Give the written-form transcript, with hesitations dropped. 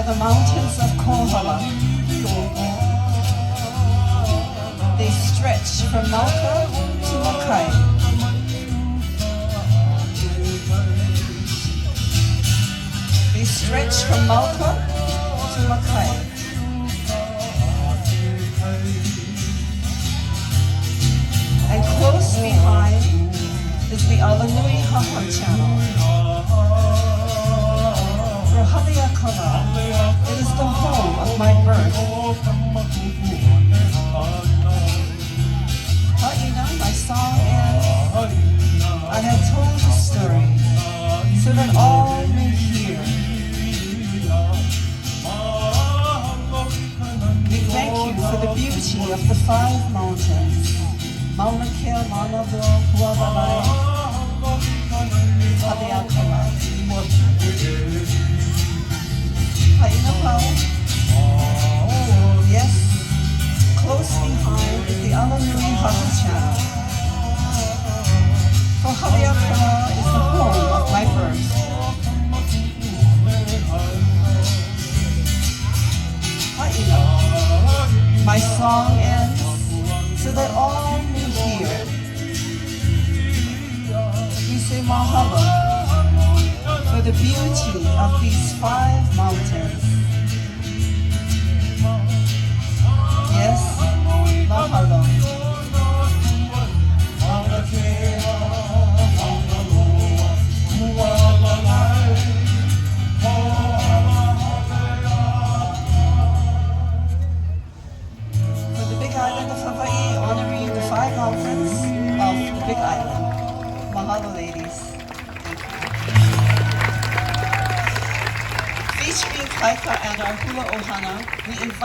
the mountains of Kahala. They stretch from Mauka to Makai. They stretch from Mauka to Makai. And close behind is the Alanui Haha Channel. For Haleakala, it is the home of my birth. My song ends. I have told the story so that all may hear. We thank you for the beauty of the 5 mountains. Mauna Kea, Manabo, Hualalai, Haleakala. Haina pau. Yes, close behind is the Alanui Haha Channel. For Haleakala is the home of my birth. Haina. My song ends so that all may hear. We say mahalo for the beauty of these 5 mountains. Yes, mahalo. For the Big Island of Hawaiʻi, honoring the 5 mountains of the Big Island. Mahalo, ladies. Featuring Kaika and our Hula Ohana, we invite